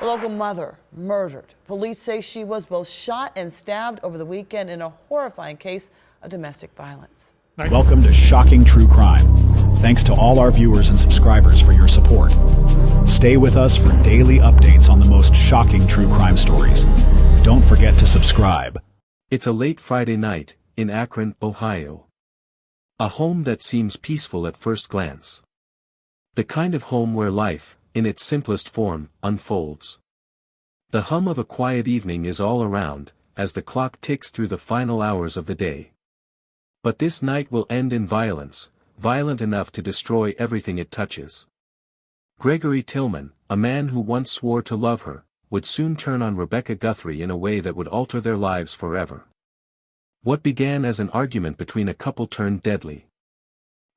A local mother murdered. Police say she was both shot and stabbed over the weekend in a horrifying case of domestic violence. Welcome to Shocking True Crime. Thanks to all our viewers and subscribers for your support. Stay with us for daily updates on the most shocking true crime stories. Don't forget to subscribe. It's a late Friday night, in Akron, Ohio. A home that seems peaceful at first glance. The kind of home where life, in its simplest form, unfolds. The hum of a quiet evening is all around, as the clock ticks through the final hours of the day. But this night will end in violence, violent enough to destroy everything it touches. Gregory Tillman, a man who once swore to love her, would soon turn on Rebecca Guthrie in a way that would alter their lives forever. What began as an argument between a couple turned deadly.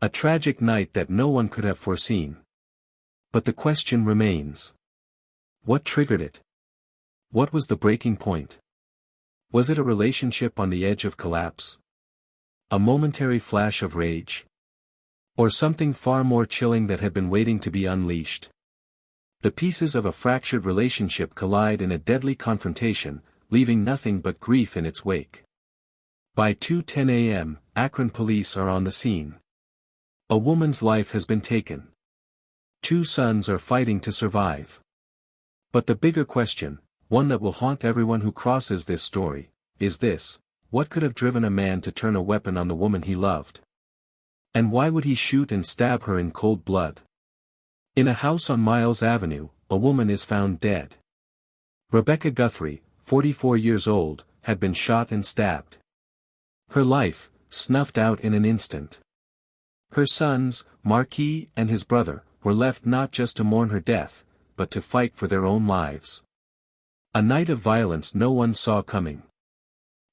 A tragic night that no one could have foreseen. But the question remains. What triggered it? What was the breaking point? Was it a relationship on the edge of collapse? A momentary flash of rage? Or something far more chilling that had been waiting to be unleashed? The pieces of a fractured relationship collide in a deadly confrontation, leaving nothing but grief in its wake. By 2:10 a.m., Akron police are on the scene. A woman's life has been taken. 2 sons are fighting to survive. But the bigger question, one that will haunt everyone who crosses this story, is this: what could have driven a man to turn a weapon on the woman he loved? And why would he shoot and stab her in cold blood? In a house on Miles Avenue, a woman is found dead. Rebecca Guthrie, 44 years old, had been shot and stabbed. Her life, snuffed out in an instant. Her sons, Marquis and his brother, were left not just to mourn her death, but to fight for their own lives. A night of violence no one saw coming.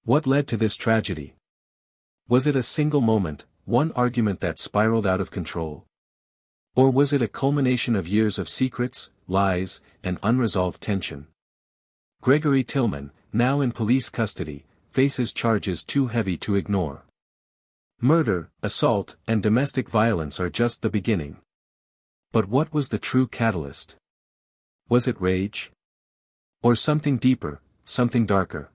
What led to this tragedy? Was it a single moment, one argument that spiraled out of control? Or was it a culmination of years of secrets, lies, and unresolved tension? Gregory Tillman, now in police custody, faces charges too heavy to ignore. Murder, assault, and domestic violence are just the beginning. But what was the true catalyst? Was it rage? Or something deeper, something darker?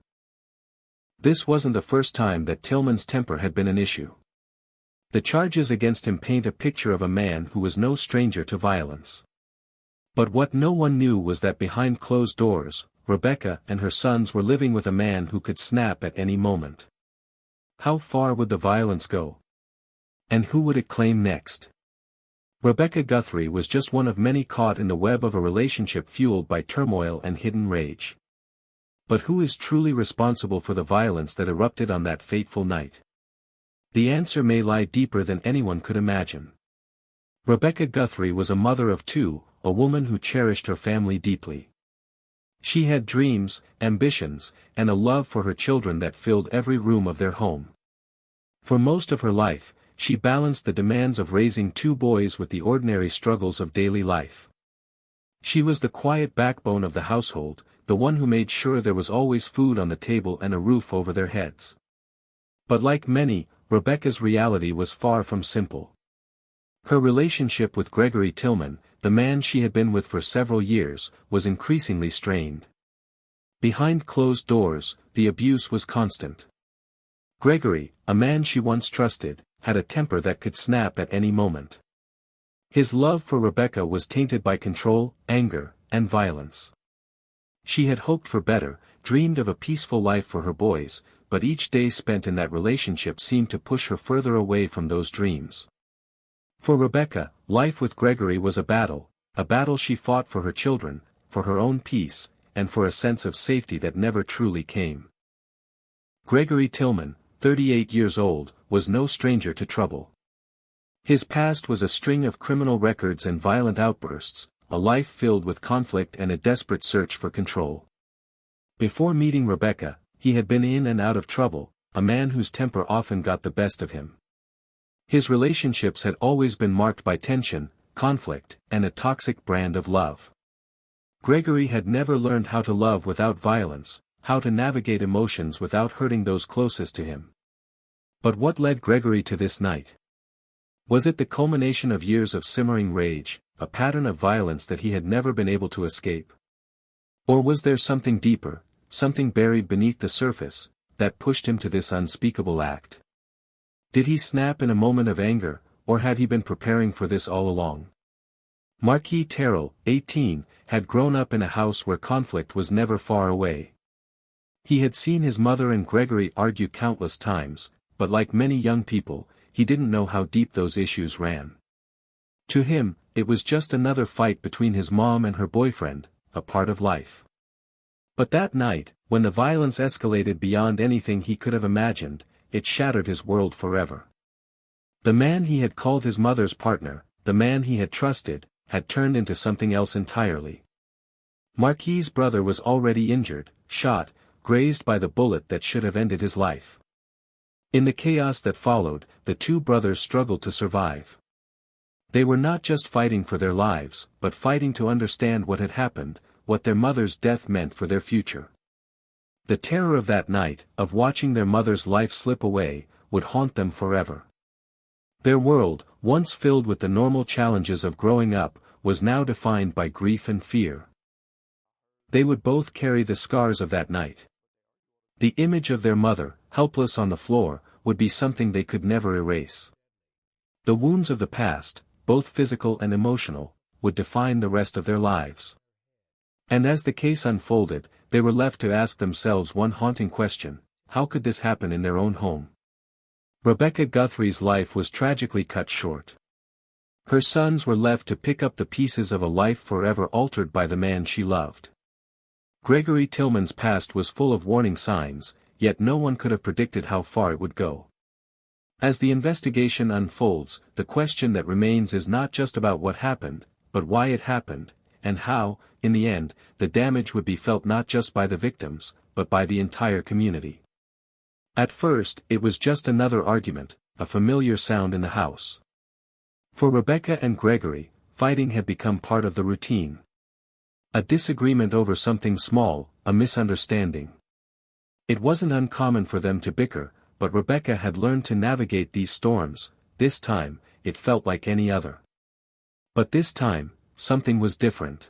This wasn't the first time that Tillman's temper had been an issue. The charges against him paint a picture of a man who was no stranger to violence. But what no one knew was that behind closed doors, Rebecca and her sons were living with a man who could snap at any moment. How far would the violence go? And who would it claim next? Rebecca Guthrie was just one of many caught in the web of a relationship fueled by turmoil and hidden rage. But who is truly responsible for the violence that erupted on that fateful night? The answer may lie deeper than anyone could imagine. Rebecca Guthrie was a mother of 2, a woman who cherished her family deeply. She had dreams, ambitions, and a love for her children that filled every room of their home. For most of her life, she balanced the demands of raising 2 boys with the ordinary struggles of daily life. She was the quiet backbone of the household, the one who made sure there was always food on the table and a roof over their heads. But like many, Rebecca's reality was far from simple. Her relationship with Gregory Tillman, the man she had been with for several years, was increasingly strained. Behind closed doors, the abuse was constant. Gregory, a man she once trusted, had a temper that could snap at any moment. His love for Rebecca was tainted by control, anger, and violence. She had hoped for better, dreamed of a peaceful life for her boys, but each day spent in that relationship seemed to push her further away from those dreams. For Rebecca, life with Gregory was a battle she fought for her children, for her own peace, and for a sense of safety that never truly came. Gregory Tillman, 38 years old, was no stranger to trouble. His past was a string of criminal records and violent outbursts, a life filled with conflict and a desperate search for control. Before meeting Rebecca, he had been in and out of trouble, a man whose temper often got the best of him. His relationships had always been marked by tension, conflict, and a toxic brand of love. Gregory had never learned how to love without violence, how to navigate emotions without hurting those closest to him. But what led Gregory to this night? Was it the culmination of years of simmering rage, a pattern of violence that he had never been able to escape? Or was there something deeper, something buried beneath the surface, that pushed him to this unspeakable act? Did he snap in a moment of anger, or had he been preparing for this all along? Marquis Terrell, 18, had grown up in a house where conflict was never far away. He had seen his mother and Gregory argue countless times, but like many young people, he didn't know how deep those issues ran. To him, it was just another fight between his mom and her boyfriend, a part of life. But that night, when the violence escalated beyond anything he could have imagined, it shattered his world forever. The man he had called his mother's partner, the man he had trusted, had turned into something else entirely. Marquis' brother was already injured, shot, grazed by the bullet that should have ended his life. In the chaos that followed, the two brothers struggled to survive. They were not just fighting for their lives, but fighting to understand what had happened, what their mother's death meant for their future. The terror of that night, of watching their mother's life slip away, would haunt them forever. Their world, once filled with the normal challenges of growing up, was now defined by grief and fear. They would both carry the scars of that night. The image of their mother, helpless on the floor, would be something they could never erase. The wounds of the past, both physical and emotional, would define the rest of their lives. And as the case unfolded, they were left to ask themselves one haunting question: how could this happen in their own home? Rebecca Guthrie's life was tragically cut short. Her sons were left to pick up the pieces of a life forever altered by the man she loved. Gregory Tillman's past was full of warning signs, yet no one could have predicted how far it would go. As the investigation unfolds, the question that remains is not just about what happened, but why it happened, and how, in the end, the damage would be felt not just by the victims, but by the entire community. At first, it was just another argument, a familiar sound in the house. For Rebecca and Gregory, fighting had become part of the routine. A disagreement over something small, a misunderstanding. It wasn't uncommon for them to bicker, but Rebecca had learned to navigate these storms. This time, it felt like any other. But this time, something was different.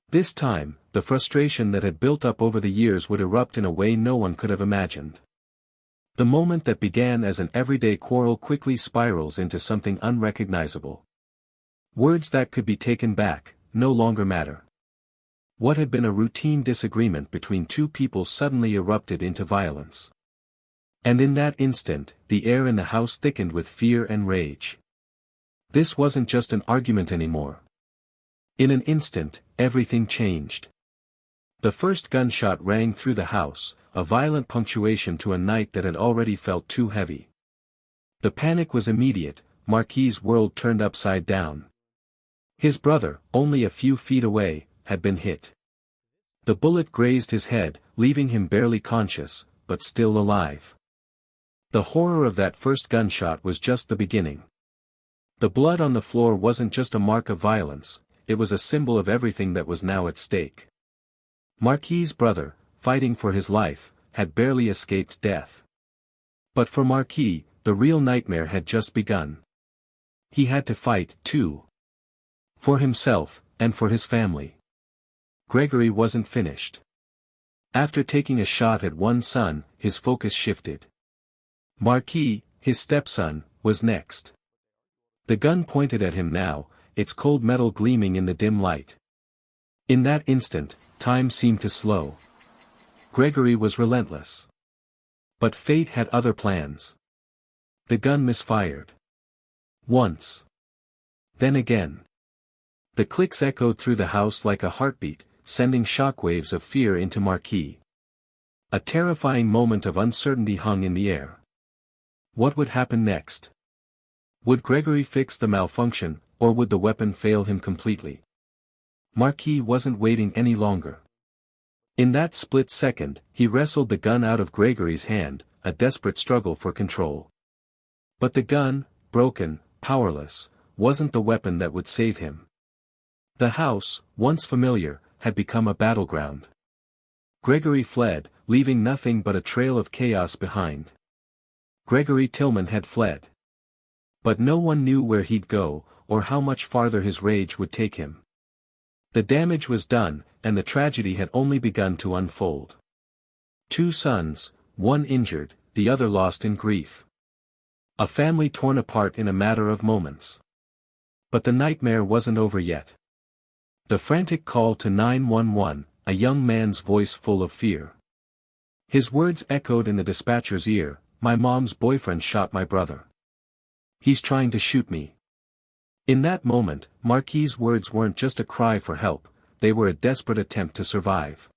This time, the frustration that had built up over the years would erupt in a way no one could have imagined. The moment that began as an everyday quarrel quickly spirals into something unrecognizable. Words that could be taken back, no longer matter. What had been a routine disagreement between two people suddenly erupted into violence. And in that instant, the air in the house thickened with fear and rage. This wasn't just an argument anymore. In an instant, everything changed. The first gunshot rang through the house, a violent punctuation to a night that had already felt too heavy. The panic was immediate. Marquis' world turned upside down. His brother, only a few feet away, had been hit. The bullet grazed his head, leaving him barely conscious, but still alive. The horror of that first gunshot was just the beginning. The blood on the floor wasn't just a mark of violence, it was a symbol of everything that was now at stake. Marquis' brother, fighting for his life, had barely escaped death. But for Marquis, the real nightmare had just begun. He had to fight, too. For himself, and for his family. Gregory wasn't finished. After taking a shot at one son, his focus shifted. Marquis, his stepson, was next. The gun pointed at him now, its cold metal gleaming in the dim light. In that instant, time seemed to slow. Gregory was relentless. But fate had other plans. The gun misfired. Once. Then again. The clicks echoed through the house like a heartbeat, sending shockwaves of fear into Marquis. A terrifying moment of uncertainty hung in the air. What would happen next? Would Gregory fix the malfunction, or would the weapon fail him completely? Marquis wasn't waiting any longer. In that split second, he wrestled the gun out of Gregory's hand, a desperate struggle for control. But the gun, broken, powerless, wasn't the weapon that would save him. The house, once familiar, had become a battleground. Gregory fled, leaving nothing but a trail of chaos behind. Gregory Tillman had fled. But no one knew where he'd go, or how much farther his rage would take him. The damage was done, and the tragedy had only begun to unfold. 2 sons, one injured, the other lost in grief. A family torn apart in a matter of moments. But the nightmare wasn't over yet. The frantic call to 911, a young man's voice full of fear. His words echoed in the dispatcher's ear, "My mom's boyfriend shot my brother. He's trying to shoot me." In that moment, Marquis's words weren't just a cry for help, they were a desperate attempt to survive.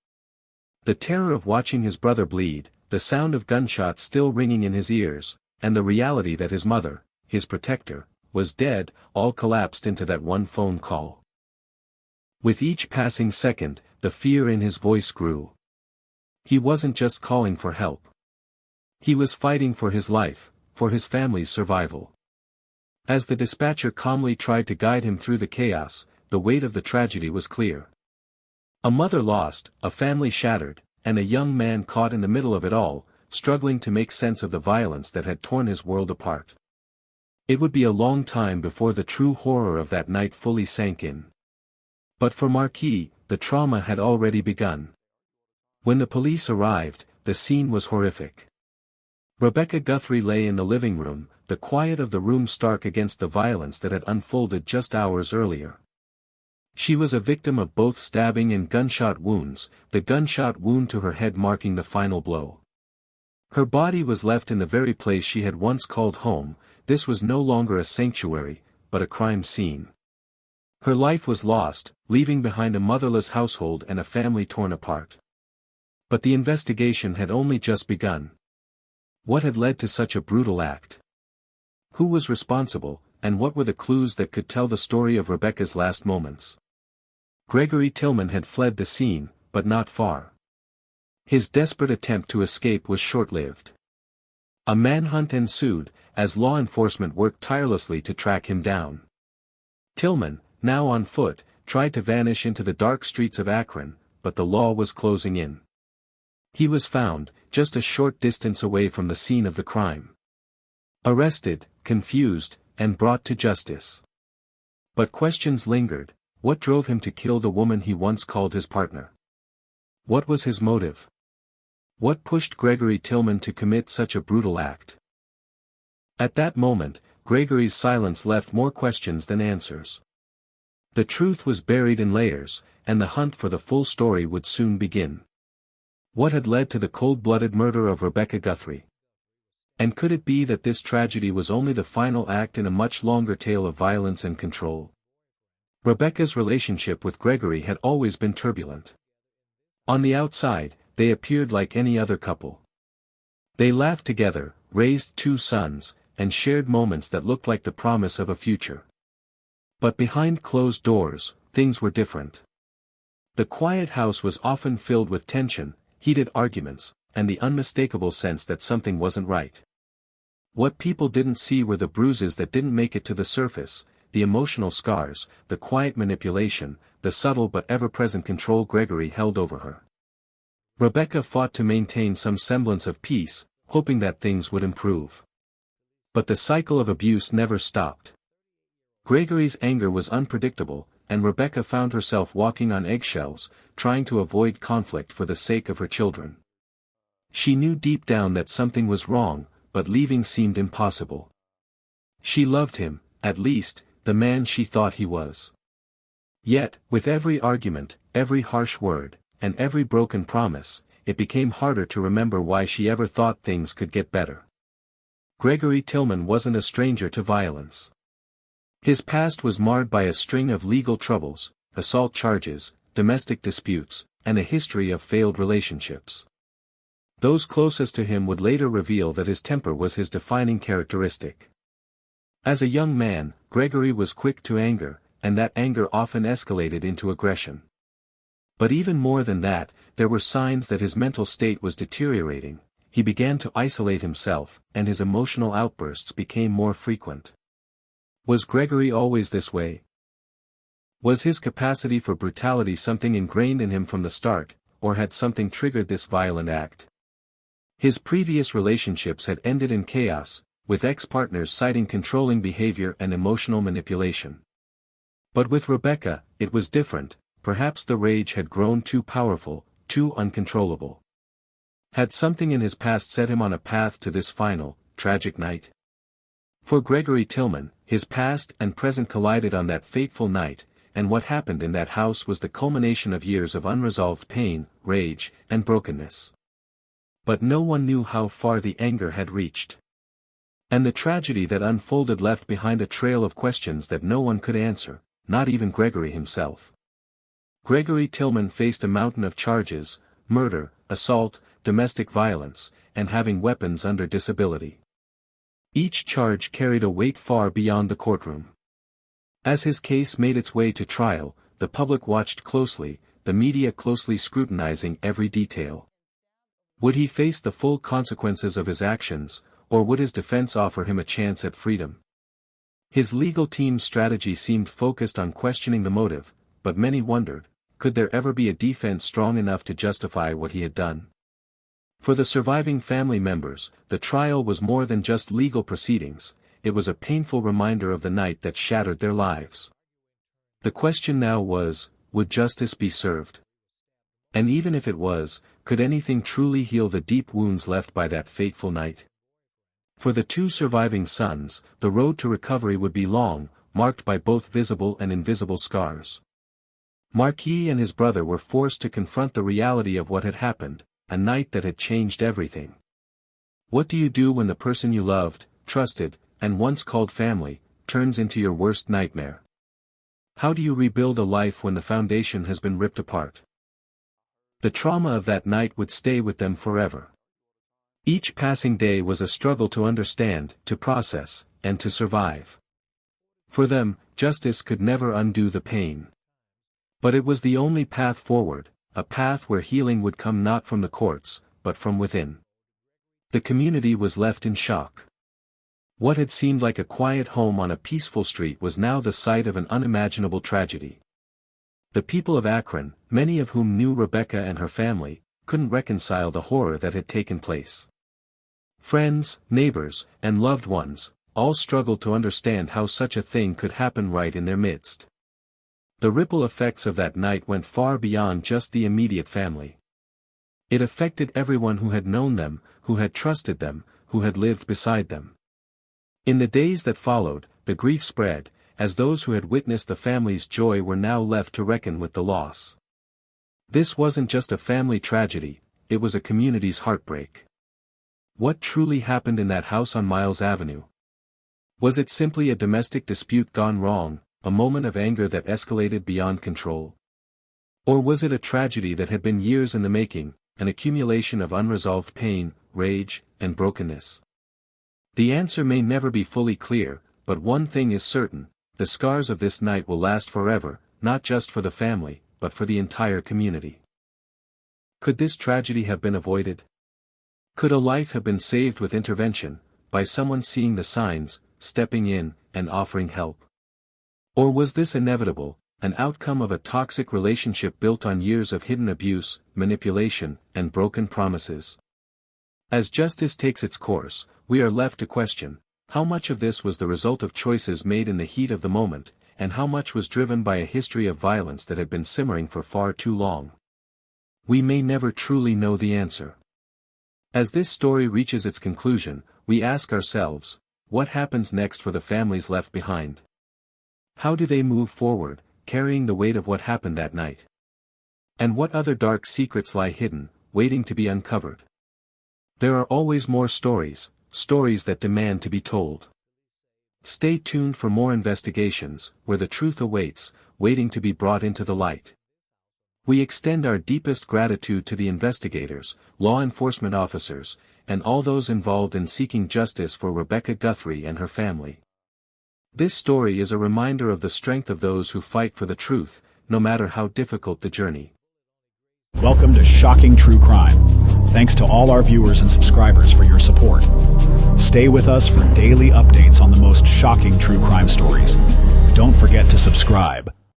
The terror of watching his brother bleed, the sound of gunshots still ringing in his ears, and the reality that his mother, his protector, was dead, all collapsed into that one phone call. With each passing second, the fear in his voice grew. He wasn't just calling for help. He was fighting for his life, for his family's survival. As the dispatcher calmly tried to guide him through the chaos, the weight of the tragedy was clear. A mother lost, a family shattered, and a young man caught in the middle of it all, struggling to make sense of the violence that had torn his world apart. It would be a long time before the true horror of that night fully sank in. But for Marquis, the trauma had already begun. When the police arrived, the scene was horrific. Rebecca Guthrie lay in the living room, the quiet of the room stark against the violence that had unfolded just hours earlier. She was a victim of both stabbing and gunshot wounds, the gunshot wound to her head marking the final blow. Her body was left in the very place she had once called home. This was no longer a sanctuary, but a crime scene. Her life was lost, leaving behind a motherless household and a family torn apart. But the investigation had only just begun. What had led to such a brutal act? Who was responsible, and what were the clues that could tell the story of Rebecca's last moments? Gregory Tillman had fled the scene, but not far. His desperate attempt to escape was short-lived. A manhunt ensued, as law enforcement worked tirelessly to track him down. Tillman, now on foot, tried to vanish into the dark streets of Akron, but the law was closing in. He was found, just a short distance away from the scene of the crime. Arrested, confused, and brought to justice. But questions lingered. What drove him to kill the woman he once called his partner? What was his motive? What pushed Gregory Tillman to commit such a brutal act? At that moment, Gregory's silence left more questions than answers. The truth was buried in layers, and the hunt for the full story would soon begin. What had led to the cold-blooded murder of Rebecca Guthrie? And could it be that this tragedy was only the final act in a much longer tale of violence and control? Rebecca's relationship with Gregory had always been turbulent. On the outside, they appeared like any other couple. They laughed together, raised 2 sons, and shared moments that looked like the promise of a future. But behind closed doors, things were different. The quiet house was often filled with tension, heated arguments, and the unmistakable sense that something wasn't right. What people didn't see were the bruises that didn't make it to the surface, the emotional scars, the quiet manipulation, the subtle but ever-present control Gregory held over her. Rebecca fought to maintain some semblance of peace, hoping that things would improve. But the cycle of abuse never stopped. Gregory's anger was unpredictable, and Rebecca found herself walking on eggshells, trying to avoid conflict for the sake of her children. She knew deep down that something was wrong, but leaving seemed impossible. She loved him, at least, the man she thought he was. Yet, with every argument, every harsh word, and every broken promise, it became harder to remember why she ever thought things could get better. Gregory Tillman wasn't a stranger to violence. His past was marred by a string of legal troubles, assault charges, domestic disputes, and a history of failed relationships. Those closest to him would later reveal that his temper was his defining characteristic. As a young man, Gregory was quick to anger, and that anger often escalated into aggression. But even more than that, there were signs that his mental state was deteriorating. He began to isolate himself, and his emotional outbursts became more frequent. Was Gregory always this way? Was his capacity for brutality something ingrained in him from the start, or had something triggered this violent act? His previous relationships had ended in chaos, with ex-partners citing controlling behavior and emotional manipulation. But with Rebecca, it was different. perhaps the rage had grown too powerful, too uncontrollable. Had something in his past set him on a path to this final, tragic night? For Gregory Tillman, his past and present collided on that fateful night, and what happened in that house was the culmination of years of unresolved pain, rage, and brokenness. But no one knew how far the anger had reached. And the tragedy that unfolded left behind a trail of questions that no one could answer, not even Gregory himself. Gregory Tillman faced a mountain of charges: murder, assault, domestic violence, and having weapons under disability. Each charge carried a weight far beyond the courtroom. As his case made its way to trial, the public watched closely, the media closely scrutinizing every detail. Would he face the full consequences of his actions, or would his defense offer him a chance at freedom? His legal team's strategy seemed focused on questioning the motive, but many wondered, could there ever be a defense strong enough to justify what he had done? For the surviving family members, the trial was more than just legal proceedings, it was a painful reminder of the night that shattered their lives. The question now was, would justice be served? And even if it was, could anything truly heal the deep wounds left by that fateful night? For the two surviving sons, the road to recovery would be long, marked by both visible and invisible scars. Marquis and his brother were forced to confront the reality of what had happened, a night that had changed everything. What do you do when the person you loved, trusted, and once called family, turns into your worst nightmare? How do you rebuild a life when the foundation has been ripped apart? The trauma of that night would stay with them forever. Each passing day was a struggle to understand, to process, and to survive. For them, justice could never undo the pain. But it was the only path forward, a path where healing would come not from the courts, but from within. The community was left in shock. What had seemed like a quiet home on a peaceful street was now the site of an unimaginable tragedy. The people of Akron, many of whom knew Rebecca and her family, couldn't reconcile the horror that had taken place. Friends, neighbors, and loved ones, all struggled to understand how such a thing could happen right in their midst. The ripple effects of that night went far beyond just the immediate family. It affected everyone who had known them, who had trusted them, who had lived beside them. In the days that followed, the grief spread, as those who had witnessed the family's joy were now left to reckon with the loss. This wasn't just a family tragedy, it was a community's heartbreak. What truly happened in that house on Miles Avenue? Was it simply a domestic dispute gone wrong, a moment of anger that escalated beyond control? Or was it a tragedy that had been years in the making, an accumulation of unresolved pain, rage, and brokenness? The answer may never be fully clear, but one thing is certain, the scars of this night will last forever, not just for the family, but for the entire community. Could this tragedy have been avoided? Could a life have been saved with intervention, by someone seeing the signs, stepping in, and offering help? Or was this inevitable, an outcome of a toxic relationship built on years of hidden abuse, manipulation, and broken promises? As justice takes its course, we are left to question, how much of this was the result of choices made in the heat of the moment, and how much was driven by a history of violence that had been simmering for far too long? We may never truly know the answer. As this story reaches its conclusion, we ask ourselves, what happens next for the families left behind? How do they move forward, carrying the weight of what happened that night? And what other dark secrets lie hidden, waiting to be uncovered? There are always more stories, stories that demand to be told. Stay tuned for more investigations, where the truth awaits, waiting to be brought into the light. We extend our deepest gratitude to the investigators, law enforcement officers, and all those involved in seeking justice for Rebecca Guthrie and her family. This story is a reminder of the strength of those who fight for the truth, no matter how difficult the journey. Welcome to Shocking True Crime. Thanks to all our viewers and subscribers for your support. Stay with us for daily updates on the most shocking true crime stories. Don't forget to subscribe.